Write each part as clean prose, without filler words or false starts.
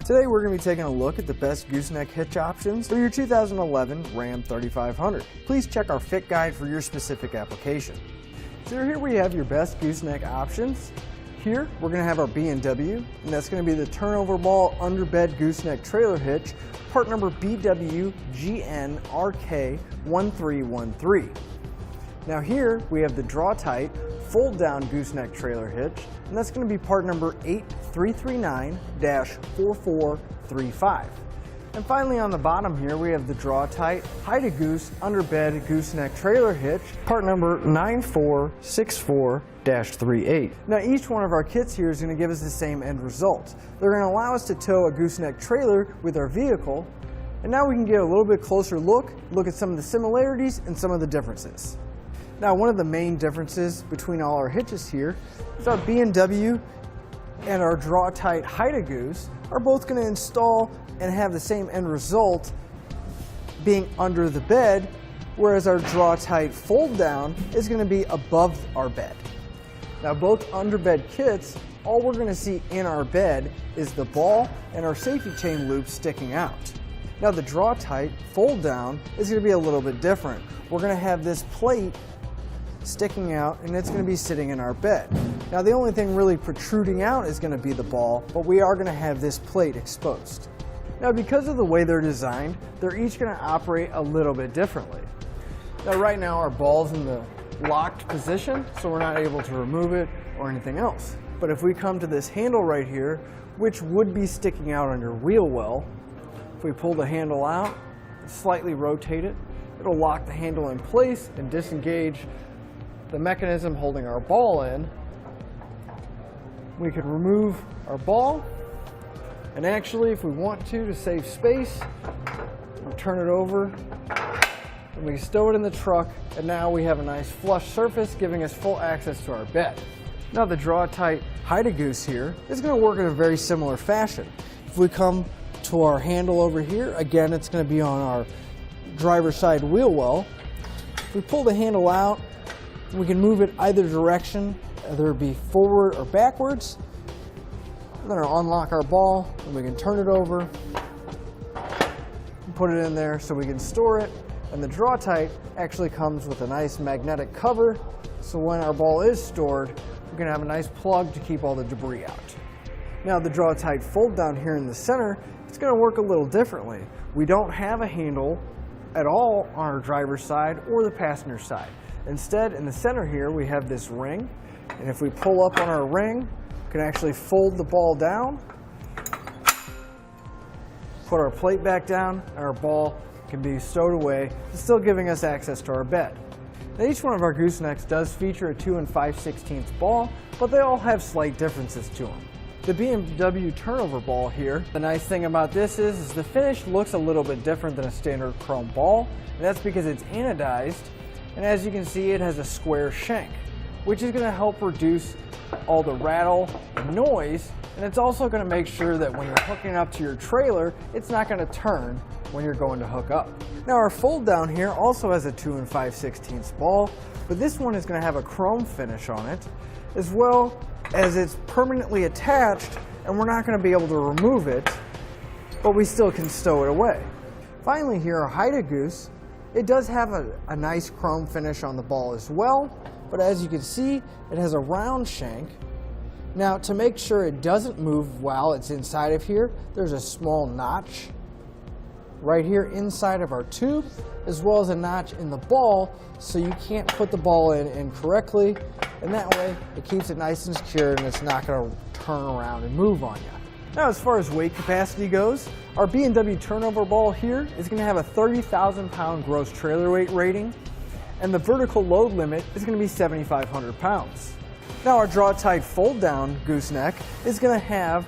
Today we're going to be taking a look at the best gooseneck hitch options for your 2011 Ram 3500. Please check our fit guide for your specific application. So here we have your best gooseneck options. Here we're going to have our B&W, and that's going to be the Turnoverball underbed gooseneck trailer hitch, part number BWGNRK1313. Now here we have the Draw-Tite Fold Down gooseneck trailer hitch, and that's going to be part number 8339-4435. And finally on the bottom here we have the Draw-Tite Hide-a-Goose underbed gooseneck trailer hitch, part number 9464-38. Now each one of our kits here is going to give us the same end result. They're going to allow us to tow a gooseneck trailer with our vehicle, and now we can get a little bit closer look at some of the similarities and some of the differences. Now one of the main differences between all our hitches here is our B&W and our Draw-Tite Hide-a-Goose are both going to install and have the same end result being under the bed, whereas our Draw-Tite Fold Down is going to be above our bed. Now both underbed kits, all we're going to see in our bed is the ball and our safety chain loop sticking out. Now the Draw-Tite Fold Down is going to be a little bit different. We're going to have this plate sticking out, and it's going to be sitting in our bed. Now the only thing really protruding out is going to be the ball, but we are going to have this plate exposed. Now because of the way they're designed, they're each going to operate a little bit differently. Now right now our ball's in the locked position, so we're not able to remove it or anything else. But if we come to this handle right here, which would be sticking out on your wheel well, if we pull the handle out, slightly rotate it, it'll lock the handle in place and disengage the mechanism holding our ball in. We could remove our ball, and actually if we want to save space, we'll turn it over and we can stow it in the truck, and now we have a nice flush surface giving us full access to our bed. Now the Draw-Tite Hide-a-Goose here is going to work in a very similar fashion. If we come to our handle over here, again it's going to be on our driver's side wheel well. If we pull the handle out, we can move it either direction, whether it be forward or backwards. And then I'll unlock our ball, and we can turn it over and put it in there so we can store it. And the Draw-Tite actually comes with a nice magnetic cover, so when our ball is stored, we can have a nice plug to keep all the debris out. Now the Draw-Tite Fold Down here in the center, it's going to work a little differently. We don't have a handle at all on our driver's side or the passenger side. Instead, in the center here, we have this ring, and if we pull up on our ring, we can actually fold the ball down, put our plate back down, and our ball can be stowed away, still giving us access to our bed. Now, each one of our goosenecks does feature a 2 5/16 ball, but they all have slight differences to them. The B&W Turnoverball here, the nice thing about this is the finish looks a little bit different than a standard chrome ball, and that's because it's anodized. And as you can see, it has a square shank, which is going to help reduce all the rattle and noise, and it's also going to make sure that when you're hooking up to your trailer, it's not going to turn when you're going to hook up. Now our fold down here also has a 2 5/16 ball, but this one is going to have a chrome finish on it, as well as it's permanently attached, and we're not going to be able to remove it, but we still can stow it away. Finally here, our Hide-a-Goose, it does have a nice chrome finish on the ball as well, but as you can see, it has a round shank. Now to make sure it doesn't move while it's inside of here, there's a small notch right here inside of our tube, as well as a notch in the ball, so you can't put the ball in incorrectly, and that way it keeps it nice and secure and it's not going to turn around and move on you. Now as far as weight capacity goes, our B&W Turnoverball here is going to have a 30,000 pound gross trailer weight rating, and the vertical load limit is going to be 7,500 pounds. Now our Draw-Tite Fold Down gooseneck is going to have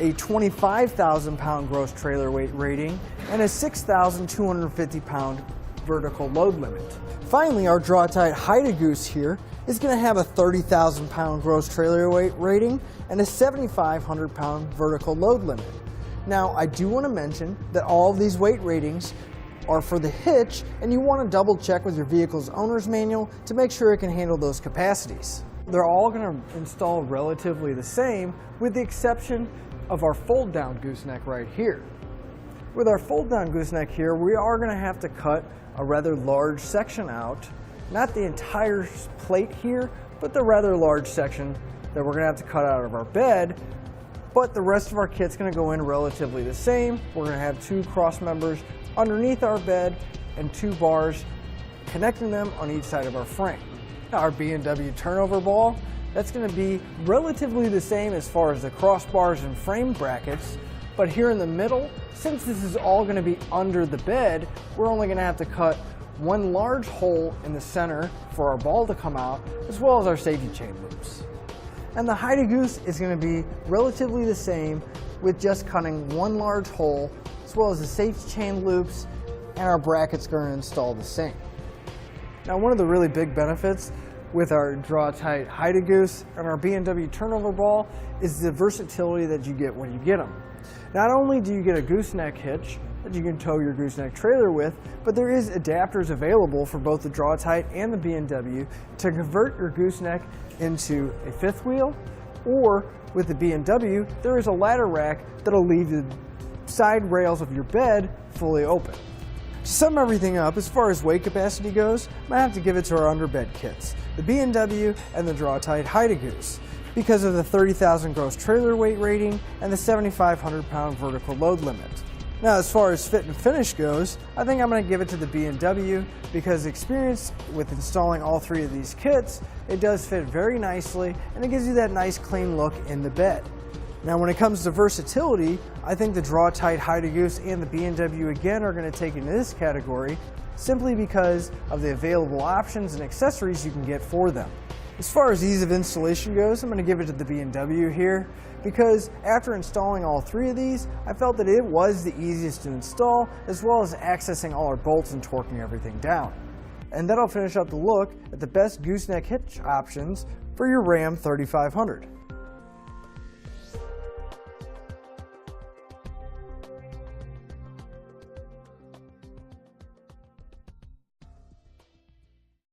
a 25,000 pound gross trailer weight rating and a 6,250 pound vertical load limit. Finally, our Draw-Tite Hide-a-Goose here is going to have a 30,000 pound gross trailer weight rating and a 7,500 pound vertical load limit. Now, I do want to mention that all of these weight ratings are for the hitch, and you want to double check with your vehicle's owner's manual to make sure it can handle those capacities. They're all going to install relatively the same, with the exception of our fold down gooseneck right here. With our fold down gooseneck here, we are going to have to cut a rather large section out, not the entire plate here, but the rather large section that we're going to have to cut out of our bed. But the rest of our kit's going to go in relatively the same. We're going to have 2 cross members underneath our bed and 2 bars connecting them on each side of our frame. Now our B&W turnover ball, that's going to be relatively the same as far as the crossbars and frame brackets, but here in the middle, since this is all going to be under the bed, we're only going to have to cut 1 large hole in the center for our ball to come out, as well as our safety chain loops. And the Hide-a-Goose is going to be relatively the same, with just cutting 1 large hole, as well as the safety chain loops, and our brackets are going to install the same. Now, one of the really big benefits with our Draw-Tite Hide-a-Goose and our B&W turnover ball is the versatility that you get when you get them. Not only do you get a gooseneck hitch that you can tow your gooseneck trailer with, but there is adapters available for both the Draw-Tite and the B&W to convert your gooseneck into a 5th wheel, or with the B&W, there is a ladder rack that'll leave the side rails of your bed fully open. To sum everything up, as far as weight capacity goes, I might have to give it to our underbed kits, the B&W and the Draw-Tite Hide-a-Goose, because of the 30,000 gross trailer weight rating and the 7,500 pound vertical load limit. Now, as far as fit and finish goes, I think I'm going to give it to the B&W because experience with installing all 3 of these kits, it does fit very nicely and it gives you that nice clean look in the bed. Now, when it comes to versatility, I think the Draw-Tite Hide-a-Goose and the B&W again are going to take into this category simply because of the available options and accessories you can get for them. As far as ease of installation goes, I'm going to give it to the B&W here because after installing all 3 of these, I felt that it was the easiest to install, as well as accessing all our bolts and torquing everything down. And that'll finish up the look at the best gooseneck hitch options for your Ram 3500.